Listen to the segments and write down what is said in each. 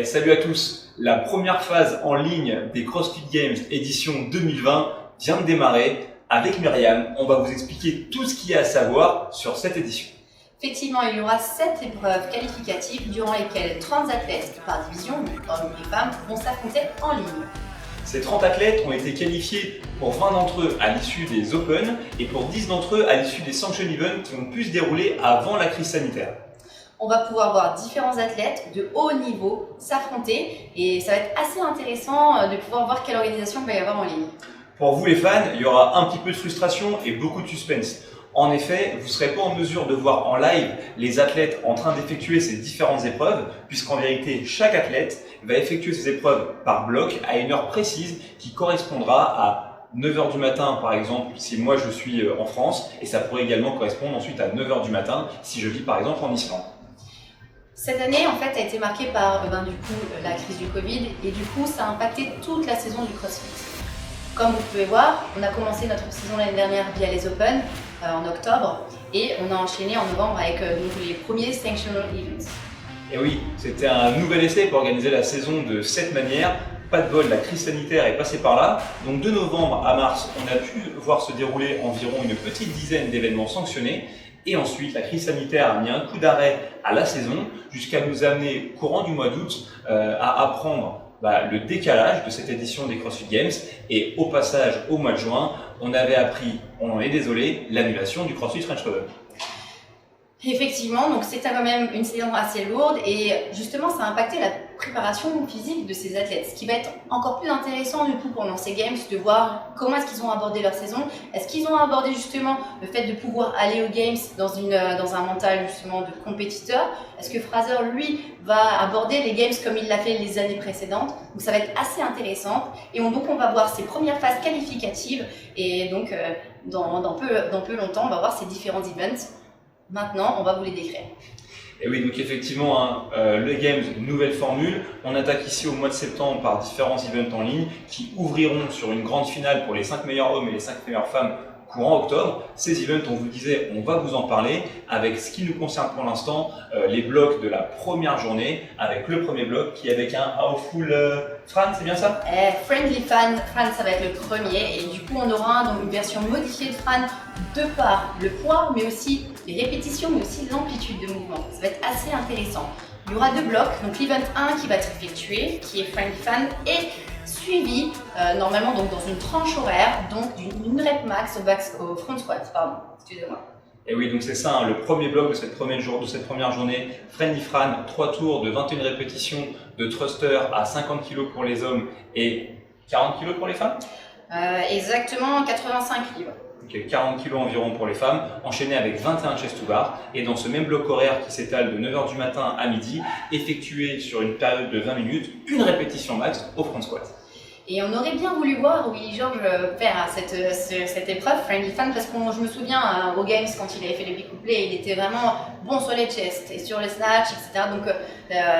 Salut à tous, la première phase en ligne des CrossFit Games édition 2020 vient de démarrer. Avec Myriam, on va vous expliquer tout ce qu'il y a à savoir sur cette édition. Effectivement, il y aura 7 épreuves qualificatives durant lesquelles 30 athlètes par division, hommes et femmes, vont s'affronter en ligne. Ces 30 athlètes ont été qualifiés pour 20 d'entre eux à l'issue des Open et pour 10 d'entre eux à l'issue des Sanction Events qui ont pu se dérouler avant la crise sanitaire. On va pouvoir voir différents athlètes de haut niveau s'affronter et ça va être assez intéressant de pouvoir voir quelle organisation il va y avoir en ligne. Pour vous les fans, il y aura un petit peu de frustration et beaucoup de suspense. En effet, vous ne serez pas en mesure de voir en live les athlètes en train d'effectuer ces différentes épreuves, puisqu'en vérité, chaque athlète va effectuer ces épreuves par bloc à une heure précise qui correspondra à 9h du matin, par exemple, si moi je suis en France, et ça pourrait également correspondre ensuite à 9h du matin si je vis par exemple en Islande. Cette année, en fait, a été marquée par la crise du Covid et du coup, ça a impacté toute la saison du CrossFit. Comme vous pouvez voir, on a commencé notre saison l'année dernière via les Open en octobre et on a enchaîné en novembre avec les premiers Sanctional Events. Et oui, c'était un nouvel essai pour organiser la saison de cette manière. Pas de bol, la crise sanitaire est passée par là. Donc de novembre à mars, on a pu voir se dérouler environ une petite dizaine d'événements sanctionnés. Et ensuite, la crise sanitaire a mis un coup d'arrêt à la saison jusqu'à nous amener, courant du mois d'août, à apprendre le décalage de cette édition des CrossFit Games. Et au passage, au mois de juin, on avait appris, on en est désolé, l'annulation du CrossFit French Open. Effectivement, donc c'était quand même une saison assez lourde et justement ça a impacté la préparation physique de ces athlètes. Ce qui va être encore plus intéressant du coup pendant ces Games, de voir comment est-ce qu'ils ont abordé leur saison. Est-ce qu'ils ont abordé justement le fait de pouvoir aller aux Games dans un mental justement de compétiteur? Est-ce que Fraser, lui, va aborder les Games comme il l'a fait les années précédentes? Donc ça va être assez intéressant et donc on va voir ces premières phases qualificatives et donc dans peu longtemps on va voir ces différents events. Maintenant, on va vous les décrire. Et oui, donc effectivement, le Games, nouvelle formule. On attaque ici au mois de septembre par différents events en ligne qui ouvriront sur une grande finale pour les 5 meilleurs hommes et les 5 meilleures femmes courant octobre. Ces events, on vous disait, on va vous en parler avec ce qui nous concerne pour l'instant, les blocs de la première journée, avec le premier bloc qui est avec un Powerful Fran, c'est bien ça? Friendly Fran, ça va être le premier et du coup on aura donc une version modifiée de Fran de par le poids, mais aussi les répétitions, mais aussi l'amplitude de mouvement. Ça va être assez intéressant. Il y aura 2 blocs, donc l'event 1 qui va être effectué, qui est Friendly Fran, et suivi normalement donc dans une tranche horaire, donc d'une rep max au front squat, excusez-moi. Et oui, donc c'est ça, le premier bloc de cette première journée, Friendly Fran, 3 tours de 21 répétitions de thruster à 50 kg pour les hommes et 40 kg pour les femmes? Exactement, 85 kg. Okay, 40 kg environ pour les femmes, enchaîné avec 21 chest to bar, et dans ce même bloc horaire qui s'étale de 9h du matin à midi, effectué sur une période de 20 minutes, une répétition max au front squat. Et on aurait bien voulu voir Willy George faire cette épreuve, Friendly Fran, parce que je me souviens aux Games, quand il avait fait les big couplets, il était vraiment bon sur les chests et sur les snatchs, etc. Donc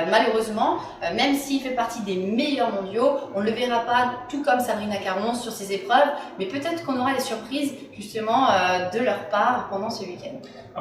malheureusement, même s'il fait partie des meilleurs mondiaux, on ne le verra pas tout comme Sabrina Caron sur ces épreuves, mais peut-être qu'on aura des surprises justement de leur part pendant ce week-end.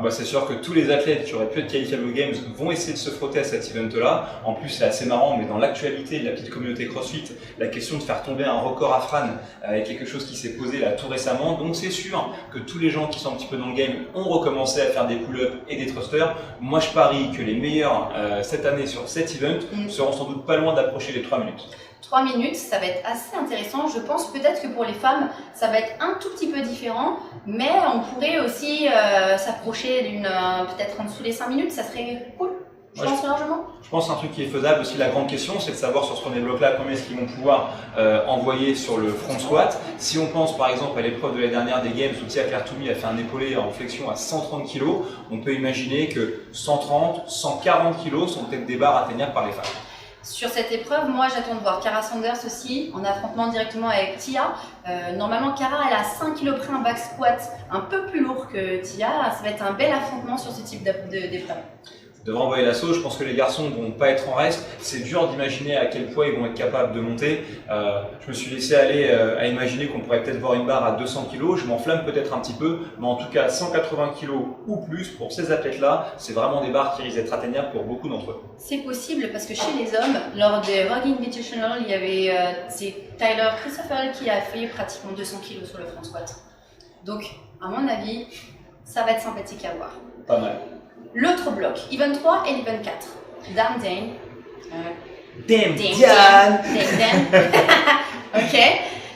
C'est sûr que tous les athlètes qui auraient pu être qualifiés aux Games vont essayer de se frotter à cet event-là. En plus, c'est assez marrant, mais dans l'actualité de la petite communauté CrossFit, la question de faire tomber un record à Fran est quelque chose qui s'est posé là tout récemment. Donc c'est sûr que tous les gens qui sont un petit peu dans le game ont recommencé à faire des pull-ups et des thrusters. Moi, je parie que les meilleurs cette année sur cet event seront sans doute pas loin d'approcher les 3 minutes. 3 minutes, ça va être assez intéressant. Je pense peut-être que pour les femmes, ça va être un tout petit peu différent, mais on pourrait aussi s'approcher peut-être en dessous des 5 minutes, ça serait cool. Je pense largement. Je pense un truc qui est faisable aussi. La grande question, c'est de savoir sur ce premier bloc-là combien est-ce qu'ils vont pouvoir envoyer sur le front squat. Si on pense par exemple à l'épreuve de la dernière des Games où Tia Claire Toumi a fait un épaulé en flexion à 130 kg, on peut imaginer que 130, 140 kg sont peut-être des barres atteignables par les femmes. Sur cette épreuve, moi j'attends de voir Cara Sanders aussi en affrontement directement avec Tia. Normalement, Cara elle a 5 kg près un back squat un peu plus lourd que Tia. Ça va être un bel affrontement sur ce type d'épreuve. devraient envoyer la sauce. Je pense que les garçons vont pas être en reste. C'est dur d'imaginer à quel poids ils vont être capables de monter. Je me suis laissé aller à imaginer qu'on pourrait peut-être voir une barre à 200 kg. Je m'enflamme peut-être un petit peu, mais en tout cas 180 kg ou plus pour ces athlètes-là, c'est vraiment des barres qui risquent d'être atteignables pour beaucoup d'entre eux. C'est possible parce que chez les hommes, lors des Rogue Invitational, il y avait c'est Tyler Christopher qui a fait pratiquement 200 kg sur le front squat. Donc, à mon avis, ça va être sympathique à voir. Pas mal. L'autre bloc, Event 3 et Event 4. Damn Dane. Damn. Ok.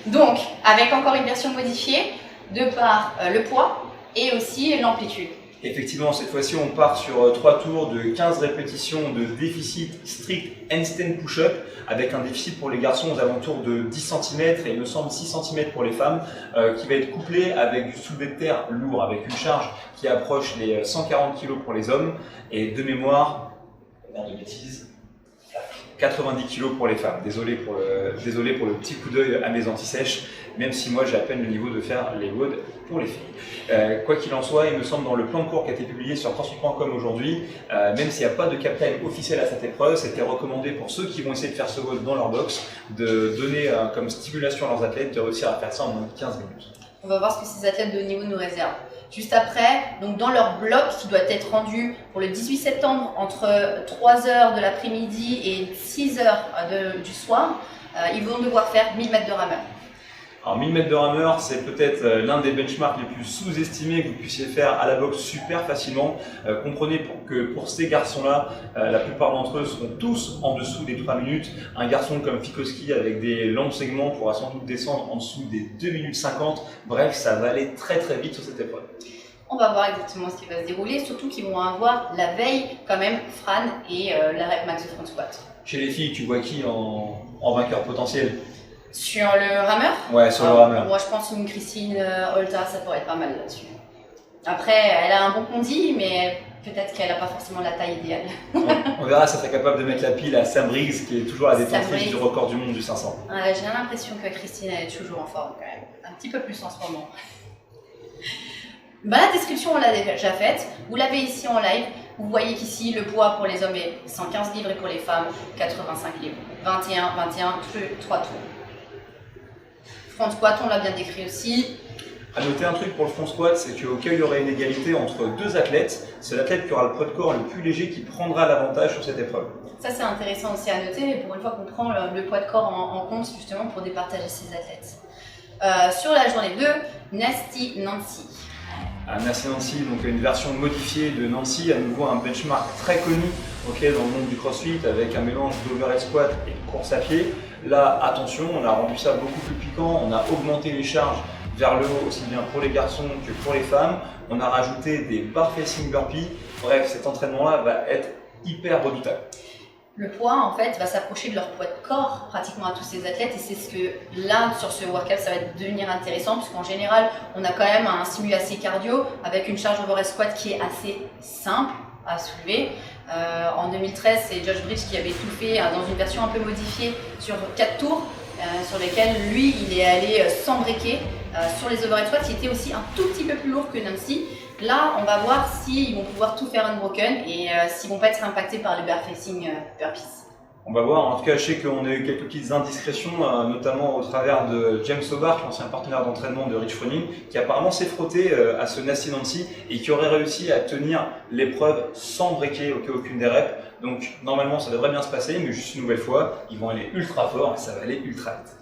Donc, avec encore une version modifiée de par le poids et aussi l'amplitude. Effectivement, cette fois-ci, on part sur 3 tours de 15 répétitions de déficit strict handstand push-up avec un déficit pour les garçons aux alentours de 10 cm et il me semble 6 cm pour les femmes qui va être couplé avec du soulevé de terre lourd avec une charge qui approche les 140 kg pour les hommes et de mémoire, pas de bêtises, 90 kg pour les femmes. Désolé pour le petit coup d'œil à mes anti-sèches, même si moi j'ai à peine le niveau de faire les WOD pour les filles. Quoi qu'il en soit, il me semble dans le plan de cours qui a été publié sur CrossFit.com aujourd'hui, même s'il n'y a pas de cap time officiel à cette épreuve, c'était recommandé pour ceux qui vont essayer de faire ce WOD dans leur box, de donner comme stimulation à leurs athlètes de réussir à faire ça en moins de 15 minutes. On va voir ce que ces athlètes de haut niveau nous réservent. Juste après, donc dans leur bloc qui doit être rendu pour le 18 septembre entre 3h de l'après-midi et 6h du soir, ils vont devoir faire 1000 mètres de rameur. Alors 1000 mètres de rameur, c'est peut-être l'un des benchmarks les plus sous-estimés que vous puissiez faire à la boxe super facilement. Comprenez que pour ces garçons-là, la plupart d'entre eux seront tous en dessous des 3 minutes. Un garçon comme Fikowski avec des longs segments pourra sans doute descendre en dessous des 2 minutes 50. Bref, ça va aller très très vite sur cette épreuve. On va voir exactement ce qui va se dérouler, surtout qu'ils vont avoir la veille quand même Fran et la rep max de front squat. Chez les filles, tu vois qui en vainqueur potentiel? Sur le rameur? Ouais, sur le rameur. Moi, je pense une Christine Holta, ça pourrait être pas mal là-dessus. Après, elle a un bon condi, mais peut-être qu'elle n'a pas forcément la taille idéale. On verra si elle serait capable de mettre la pile à Sam Briggs, qui est toujours la détentrice du record du monde du 500. J'ai l'impression que Christine elle est toujours en forme quand même. Un petit peu plus en ce moment. La description, on l'a déjà faite. Vous l'avez ici en live. Vous voyez qu'ici, le poids pour les hommes est 115 livres et pour les femmes, 85 livres. 21, 3 tours. Front squat, on l'a bien décrit aussi. À noter un truc pour le front squat, c'est qu'au cas où il y aurait une égalité entre deux athlètes, c'est l'athlète qui aura le poids de corps le plus léger qui prendra l'avantage sur cette épreuve. Ça, c'est intéressant aussi à noter, et pour une fois qu'on prend le poids de corps en compte justement pour départager ces athlètes. Sur la journée 2, Nasty Nancy. Nasty Nancy, donc une version modifiée de Nancy, à nouveau un benchmark très connu dans le monde du CrossFit avec un mélange d'overhead squat et de course à pied. Là, attention, on a rendu ça beaucoup plus piquant, on a augmenté les charges vers le haut aussi bien pour les garçons que pour les femmes. On a rajouté des bar facing burpees. Bref, cet entraînement-là va être hyper redoutable. Le poids, en fait, va s'approcher de leur poids de corps pratiquement à tous ces athlètes et c'est ce que là, sur ce workout, ça va devenir intéressant puisqu'en général, on a quand même un stimulus assez cardio avec une charge overhead squat qui est assez simple à soulever. En 2013, c'est Josh Bridges qui avait tout fait dans une version un peu modifiée sur 4 tours sur lesquels lui, il est allé s'embriquer sur les overhead squats qui étaient aussi un tout petit peu plus lourds que Nancy. Là, on va voir s'ils vont pouvoir tout faire unbroken et s'ils vont pas être impactés par les bare-facing burpees. On va voir, en tout cas je sais qu'on a eu quelques petites indiscrétions, notamment au travers de James Hobart, l'ancien partenaire d'entraînement de Rich Froning, qui apparemment s'est frotté à ce Nasty Nancy et qui aurait réussi à tenir l'épreuve sans breaker aucune des reps. Donc normalement ça devrait bien se passer, mais juste une nouvelle fois, ils vont aller ultra fort et ça va aller ultra vite.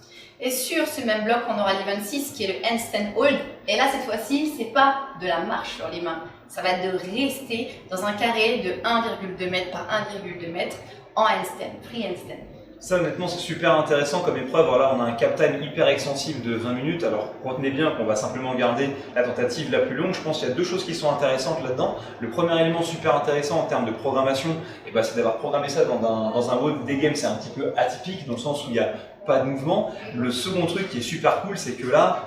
Et sur ce même bloc, on aura l'event 6 qui est le handstand hold. Et là, cette fois-ci, c'est pas de la marche sur les mains. Ça va être de rester dans un carré de 1,2 m par 1,2 m en handstand, free handstand. Ça, honnêtement, c'est super intéressant comme épreuve. Alors là, on a un cap time hyper extensif de 20 minutes. Alors, retenez bien qu'on va simplement garder la tentative la plus longue. Je pense qu'il y a deux choses qui sont intéressantes là-dedans. Le premier élément super intéressant en termes de programmation, c'est d'avoir programmé ça dans un mode des games. C'est un petit peu atypique dans le sens où il n'y a pas de mouvement. Le second truc qui est super cool, c'est que là,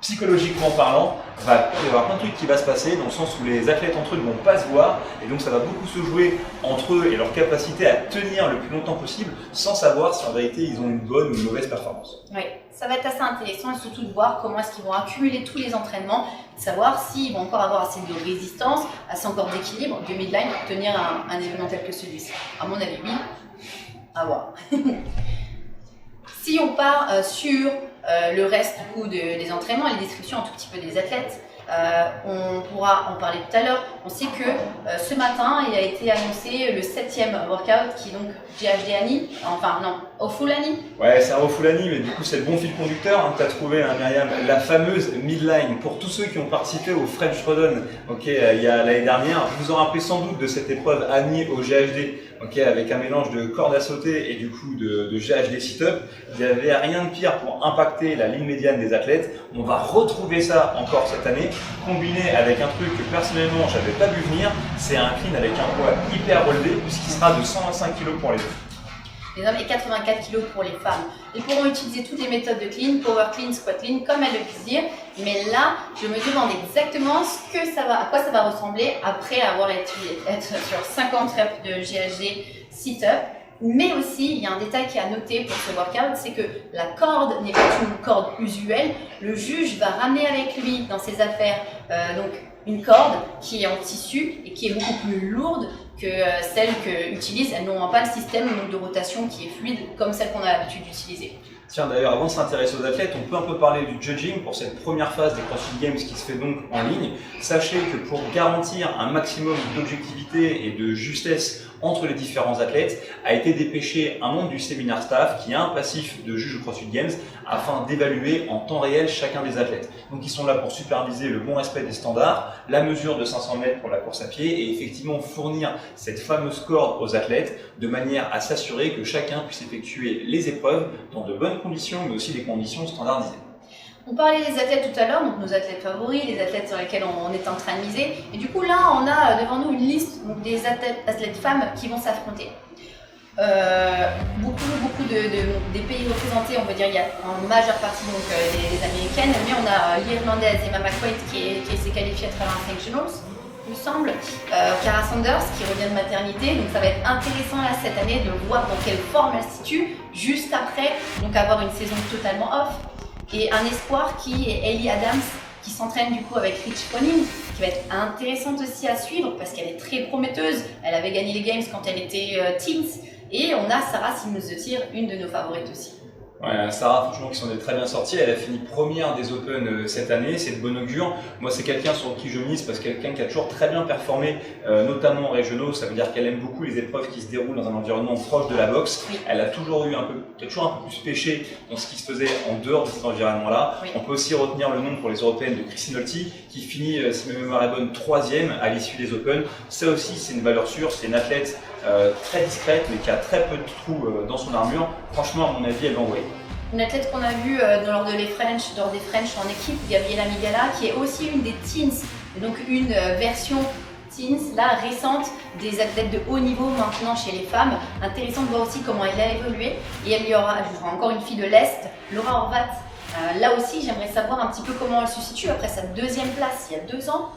psychologiquement parlant, va y avoir plein de trucs qui va se passer dans le sens où les athlètes entre eux ne vont pas se voir et donc ça va beaucoup se jouer entre eux et leur capacité à tenir le plus longtemps possible sans savoir si en vérité ils ont une bonne ou une mauvaise performance. Oui, ça va être assez intéressant et surtout de voir comment est-ce qu'ils vont accumuler tous les entraînements, de savoir s'ils vont encore avoir assez de résistance, assez encore d'équilibre de midline pour tenir un événement tel que celui-ci. À mon avis, oui, à voir. Si on part sur le reste du coup des entraînements et les descriptions un tout petit peu des athlètes, on pourra en parler tout à l'heure. On sait que ce matin, il a été annoncé le 7e workout qui est donc GHD Annie, enfin non, Awful Annie. Ouais, c'est un Awful Annie, mais du coup c'est le bon fil conducteur hein, que tu as trouvé, hein, Myriam, la fameuse midline. Pour tous ceux qui ont participé au French Rodon il y a l'année dernière, je vous en rappelez sans doute de cette épreuve Annie au GHD, avec un mélange de corde à sauter et du coup de GHD sit-up. Il n'y avait rien de pire pour impacter la ligne médiane des athlètes. On va retrouver ça encore cette année, combiné avec un truc que personnellement j'avais pas vu venir, c'est un clean avec un poids hyper relevé puisqu'il sera de 125 kg pour les deux. Les hommes et 84 kg pour les femmes. Ils pourront utiliser toutes les méthodes de clean, power clean, squat clean, comme elles le disent dire. Mais là, je me demande exactement à quoi ça va ressembler après avoir été sur 50 reps de GHD sit-up. Mais aussi, il y a un détail qui est à noter pour ce workout, c'est que la corde n'est pas une corde usuelle. Le juge va ramener avec lui dans ses affaires donc une corde qui est en tissu et qui est beaucoup plus lourde que celle qu'utilisent. Elles n'ont pas le système de rotation qui est fluide comme celle qu'on a l'habitude d'utiliser. Tiens, d'ailleurs, avant de s'intéresser aux athlètes, on peut un peu parler du judging pour cette première phase des CrossFit Games qui se fait donc en ligne. Sachez que pour garantir un maximum d'objectivité et de justesse entre les différents athlètes, a été dépêché un membre du séminaire staff qui a un passif de juge au CrossFit Games afin d'évaluer en temps réel chacun des athlètes. Donc ils sont là pour superviser le bon respect des standards, la mesure de 500 mètres pour la course à pied et effectivement fournir cette fameuse corde aux athlètes de manière à s'assurer que chacun puisse effectuer les épreuves dans de bonnes conditions mais aussi des conditions standardisées. On parlait des athlètes tout à l'heure, donc nos athlètes favoris, les athlètes sur lesquels on est en train de miser. Et du coup là, on a devant nous une liste donc, des athlètes femmes qui vont s'affronter. Beaucoup des pays représentés, on va dire, il y a en majeure partie donc, les américaines, mais on a l'irlandaise Emma McQuaid qui s'est qualifiée à travers un sanctionals, il me semble, Cara Sanders qui revient de maternité, donc ça va être intéressant là cette année de voir dans quelle forme elle se situe, juste après donc avoir une saison totalement off. Et un espoir qui est Ellie Adams, qui s'entraîne du coup avec Rich Froning, qui va être intéressante aussi à suivre parce qu'elle est très prometteuse. Elle avait gagné les Games quand elle était teens. Et on a Sarah Simmons-Tir, une de nos favorites aussi. Ouais, Sarah, franchement, qui s'en est très bien sortie. Elle a fini première des Open cette année, c'est de bon augure. Moi, c'est quelqu'un sur qui je mise parce que quelqu'un qui a toujours très bien performé, notamment en régionaux. Ça veut dire qu'elle aime beaucoup les épreuves qui se déroulent dans un environnement proche de la boxe. Oui. Elle a toujours eu toujours un peu plus pêché dans ce qui se faisait en dehors de cet environnement-là. Oui. On peut aussi retenir le nom pour les européennes de Christine Holty, qui finit, si ma mémoire est bonne, 3e à l'issue des Open. Ça aussi, c'est une valeur sûre. C'est une athlète très discrète, mais qui a très peu de trous dans son armure. Franchement, à mon avis, elle va envoyer. Une athlète qu'on a vue lors des French en équipe, Gabriela Migala, qui est aussi une des teens, donc une version teens, là, récente, des athlètes de haut niveau maintenant chez les femmes. Intéressant de voir aussi comment elle a évolué. Et elle y aura encore une fille de l'Est, Laura Horvat. Là aussi, j'aimerais savoir un petit peu comment elle se situe après sa 2e place il y a 2 ans.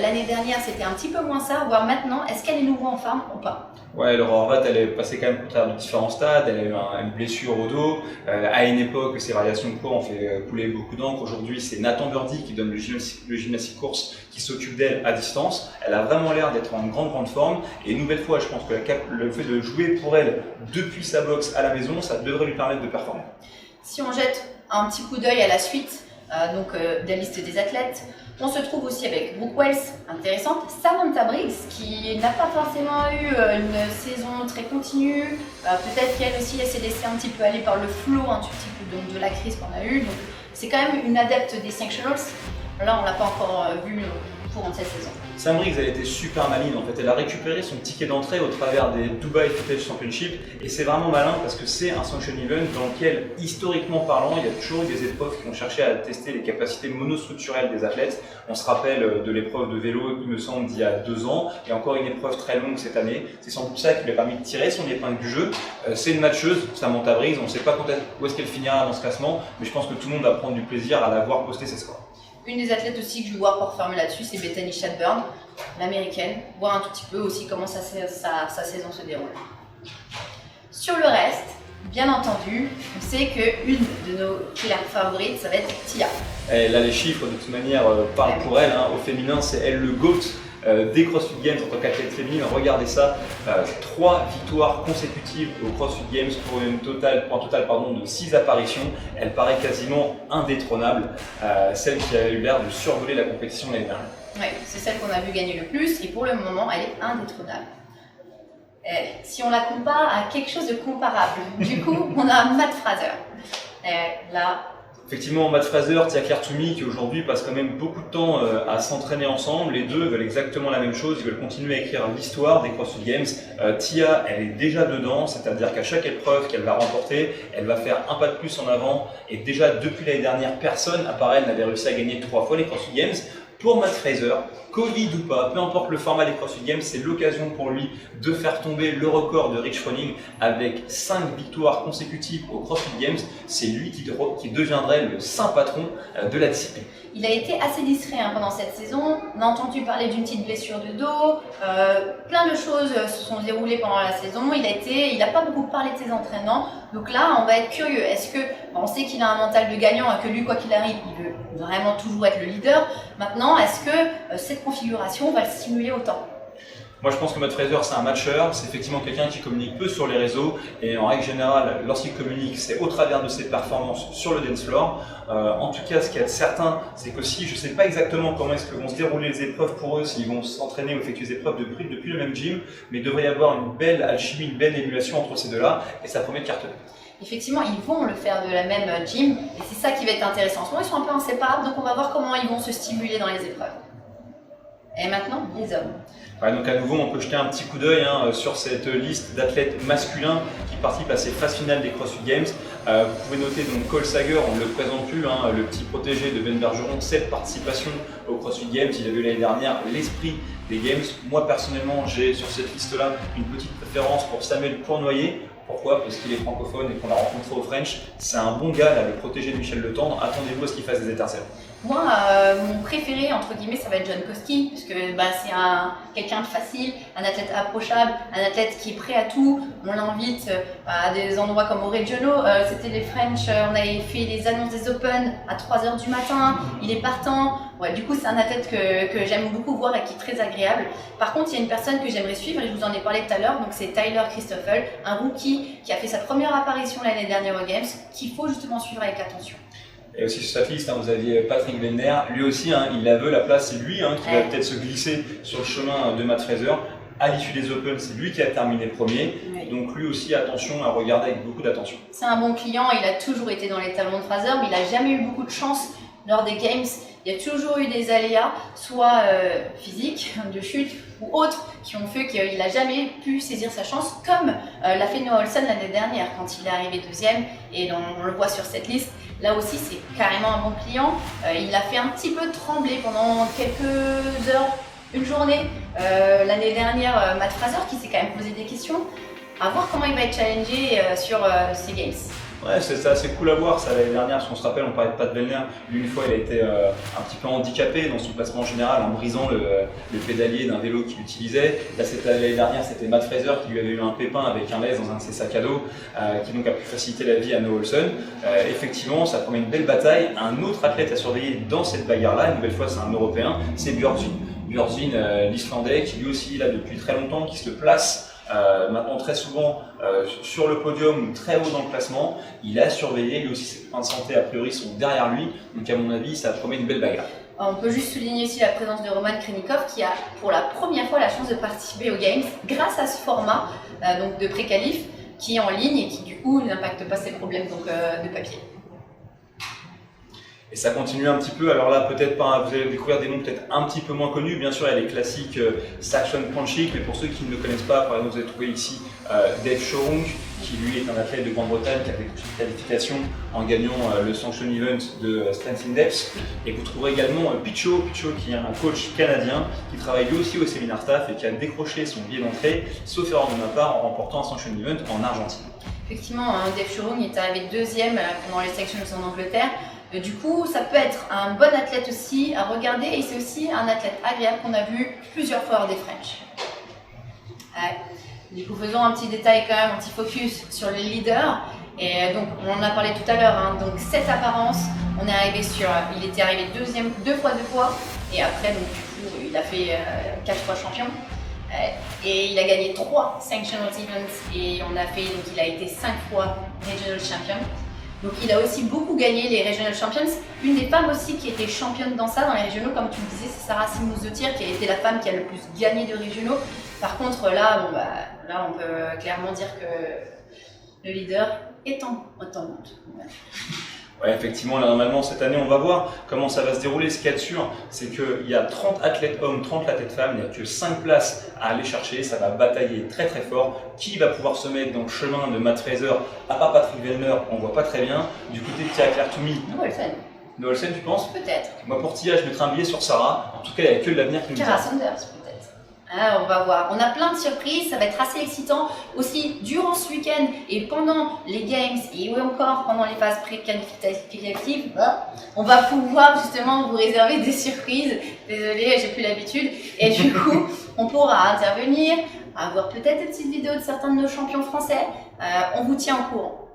L'année dernière, c'était un petit peu moins ça, voire maintenant, est-ce qu'elle est nouveau en forme ou pas? Ouais, Laura Horvat, elle est passée quand même au travers de différents stades, elle a eu une blessure au dos. À une époque, ses variations de poids ont fait couler beaucoup d'encre. Aujourd'hui, c'est Nathan Burdi qui donne le gymnastique course qui s'occupe d'elle à distance. Elle a vraiment l'air d'être en grande forme. Et une nouvelle fois, je pense que le fait de jouer pour elle depuis sa boxe à la maison, ça devrait lui permettre de performer. Si on jette un petit coup d'œil à la suite de la liste des athlètes, on se trouve aussi avec Brooke Wells, intéressante, Samantha Briggs, qui n'a pas forcément eu une saison très continue, peut-être qu'elle aussi elle s'est laissée un petit peu aller par le flow un tout petit peu donc, de la crise qu'on a eue, donc c'est quand même une adepte des sanctionals. Là, on l'a pas encore vu pour cette saison. Sam Briggs, elle était super maligne en fait. Elle a récupéré son ticket d'entrée au travers des Dubai Footage Championship et c'est vraiment malin parce que c'est un sanction event dans lequel, historiquement parlant, il y a toujours eu des épreuves qui ont cherché à tester les capacités monostructurelles des athlètes. On se rappelle de l'épreuve de vélo, il me semble, d'il y a 2 ans et encore une épreuve très longue cette année. C'est sans doute ça qui lui a permis de tirer son épingle du jeu. C'est une matcheuse, Samantha Briggs, on ne sait pas où est-ce qu'elle finira dans ce classement, mais je pense que tout le monde va prendre du plaisir à la voir poster ses scores. Une des athlètes aussi que je veux voir performer là-dessus, c'est Bethany Shadburn, l'américaine. Voir un tout petit peu aussi comment sa saison se déroule. Sur le reste, bien entendu, on sait qu'une de nos claires favorites, ça va être Tia. Et là, les chiffres, de toute manière, parlent pour elle. Au féminin, c'est elle le GOAT des CrossFit Games en tant qu'athlète féminine. Regardez ça, 3 victoires consécutives au CrossFit Games pour un total de 6 apparitions. Elle paraît quasiment indétrônable, celle qui a eu l'air de survoler la compétition l'année dernière. Oui, c'est celle qu'on a vu gagner le plus et pour le moment, elle est indétrônable. Si on la compare à quelque chose de comparable, du coup, on a Matt Fraser. Là, effectivement, Matt Fraser, Tia-Claire Toomey, qui aujourd'hui passent quand même beaucoup de temps à s'entraîner ensemble. Les deux veulent exactement la même chose, ils veulent continuer à écrire l'histoire des CrossFit Games. Tia, elle est déjà dedans, c'est-à-dire qu'à chaque épreuve qu'elle va remporter, elle va faire un pas de plus en avant. Et déjà, depuis l'année dernière, personne, à part elle, n'avait réussi à gagner 3 fois les CrossFit Games. Pour Matt Fraser, Covid ou pas, peu importe le format des CrossFit Games, c'est l'occasion pour lui de faire tomber le record de Rich Froning avec 5 victoires consécutives aux CrossFit Games. C'est lui qui deviendrait le saint patron de la discipline. Il a été assez discret pendant cette saison. On a entendu parler d'une petite blessure de dos. Plein de choses se sont déroulées pendant la saison. Il n'a pas beaucoup parlé de ses entraînements. Donc là, on va être curieux. Est-ce que on sait qu'il a un mental de gagnant et que lui, quoi qu'il arrive, il veut vraiment toujours être le leader. Maintenant, est-ce que cette configuration va le stimuler autant? Moi, je pense que Matt Fraser, c'est un matcheur, c'est effectivement quelqu'un qui communique peu sur les réseaux et en règle générale, lorsqu'il communique, c'est au travers de ses performances sur le dance floor. En tout cas, ce qui est certain, c'est qu'aussi, je ne sais pas exactement comment est-ce que vont se dérouler les épreuves pour eux, s'ils vont s'entraîner ou effectuer des épreuves depuis le même gym, mais il devrait y avoir une belle alchimie, une belle émulation entre ces deux-là et ça promet de cartonner. Effectivement, ils vont le faire de la même gym et c'est ça qui va être intéressant. En ce moment, ils sont un peu inséparables, donc on va voir comment ils vont se stimuler dans les épreuves. Et maintenant, les hommes. Ouais, donc à nouveau, on peut jeter un petit coup d'œil sur cette liste d'athlètes masculins qui participent à ces phases finales des CrossFit Games. Vous pouvez noter donc Cole Sager, on ne le présente plus, le petit protégé de Ben Bergeron, 7 participations au CrossFit Games. Il a vu l'année dernière l'esprit des Games. Moi personnellement, j'ai sur cette liste-là une petite préférence pour Samuel Cournoyer. Pourquoi? Parce qu'il est francophone et qu'on l'a rencontré au French. C'est un bon gars, là, le protégé de Michel Le Tendre. Attendez-vous à ce qu'il fasse des étincelles. Moi, mon préféré, entre guillemets, ça va être John Koski, parce que c'est quelqu'un de facile, un athlète approchable, un athlète qui est prêt à tout. On l'invite à des endroits comme au Regiono. C'était les French, on avait fait les annonces des Open à 3h du matin. Il est partant. Ouais, du coup, c'est un athlète que j'aime beaucoup voir et qui est très agréable. Par contre, il y a une personne que j'aimerais suivre, et je vous en ai parlé tout à l'heure, donc c'est Tyler Christoffel, un rookie qui a fait sa première apparition l'année dernière aux Games, qu'il faut justement suivre avec attention. Et aussi sur cette liste, vous aviez Patrick Bender, lui aussi, il la veut la place, c'est lui qui va peut-être se glisser sur le chemin de Matt Fraser. À l'issue des Open, c'est lui qui a terminé premier, oui. Donc lui aussi, attention à regarder avec beaucoup d'attention. C'est un bon client, il a toujours été dans les talons de Fraser, mais il n'a jamais eu beaucoup de chance lors des Games. Il y a toujours eu des aléas, soit physiques, de chute, ou autres, qui ont fait qu'il n'a jamais pu saisir sa chance, comme l'a fait Noah Olson l'année dernière, quand il est arrivé deuxième, et on le voit sur cette liste. Là aussi, c'est carrément un bon client. Il a fait un petit peu trembler pendant quelques heures, une journée. L'année dernière, Matt Fraser, qui s'est quand même posé des questions. À voir comment il va être challengé sur ces Games. Ouais, c'est assez cool à voir ça l'année dernière, parce qu'on se rappelle, on parlait de Pat Bellner, lui une fois il a été un petit peu handicapé dans son placement général en brisant le pédalier d'un vélo qu'il utilisait. Là, l'année dernière, c'était Matt Fraser qui lui avait eu un pépin avec un laisse dans un de ses sacs à dos, qui donc a pu faciliter la vie à Noah Olson. Effectivement, ça promet une belle bataille. Un autre athlète à surveiller dans cette bagarre-là, une nouvelle fois c'est un Européen, c'est Björn. Björn, l'Islandais, qui lui aussi là depuis très longtemps, qui se place maintenant très souvent sur le podium, très haut dans le classement. Il a surveillé, lui aussi ses points de santé a priori sont derrière lui, donc à mon avis ça promet une belle bagarre. On peut juste souligner aussi la présence de Roman Krinikov qui a pour la première fois la chance de participer aux Games grâce à ce format donc de pré-qualif qui est en ligne et qui du coup n'impacte pas ses problèmes de papier. Et ça continue un petit peu, alors là peut-être pas, vous allez découvrir des noms peut-être un petit peu moins connus, bien sûr il y a les classiques Saxon Panchik, mais pour ceux qui ne le connaissent pas, par exemple vous avez trouvé ici Dave Shorung, qui lui est un athlète de Grande-Bretagne qui a décroché une qualification en gagnant le Sanction Event de Strength in Depth. Et vous trouverez également Picho qui est un coach canadien qui travaille lui aussi au séminaire staff et qui a décroché son billet d'entrée, sauf erreur de ma part, en remportant un Sanction Event en Argentine. Effectivement, Dave Shorung est arrivé deuxième pendant les Sections en Angleterre. Du coup, ça peut être un bon athlète aussi à regarder et c'est aussi un athlète agréable qu'on a vu plusieurs fois hors des French. Ouais. Du coup, faisons un petit détail quand même, un petit focus sur les leaders. Et donc, on en a parlé tout à l'heure, hein. Donc cette apparence, on est arrivé sur, il était arrivé deuxième deux fois, et après, donc du coup, il a fait 4 fois champion. Et il a gagné 3 Sanctional Events et on a fait, donc il a été 5 fois Regional Champion. Donc il a aussi beaucoup gagné les Regional Champions. Une des femmes aussi qui était championne dans ça, dans les régionaux, comme tu le disais, c'est Sarah Simous-Zotir qui a été la femme qui a le plus gagné de régionaux. Par contre là, bon, là on peut clairement dire que le leader est en monte. Ouais, effectivement, là, normalement, cette année, on va voir comment ça va se dérouler. Ce qu'il y a de sûr, c'est qu'il y a 30 athlètes hommes, 30 athlètes femmes, il n'y a que 5 places à aller chercher, ça va batailler très très fort. Qui va pouvoir se mettre dans le chemin de Matt Fraser, à part Patrick Vellner, on ne voit pas très bien. Du côté de Tia-Claire Toumi, Noëlsen, tu penses? Peut-être. Moi, pour Tia, je mettrai un billet sur Sarah. En tout cas, il n'y a que de l'avenir qui nous Cara Sanders, peut-être. Ah, on va voir. On a plein de surprises, ça va être assez excitant. Aussi, durant ce week-end et pendant les Games et encore pendant les phases pré-qualificatives, on va pouvoir justement vous réserver des surprises. Désolée, j'ai plus l'habitude. Et du coup, on pourra intervenir, avoir peut-être des petites vidéos de certains de nos champions français. On vous tient au courant.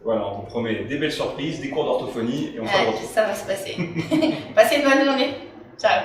Voilà, on vous promet des belles surprises, des cours d'orthophonie et on fera le retour. Ça va se passer. Passez une bonne journée. Ciao.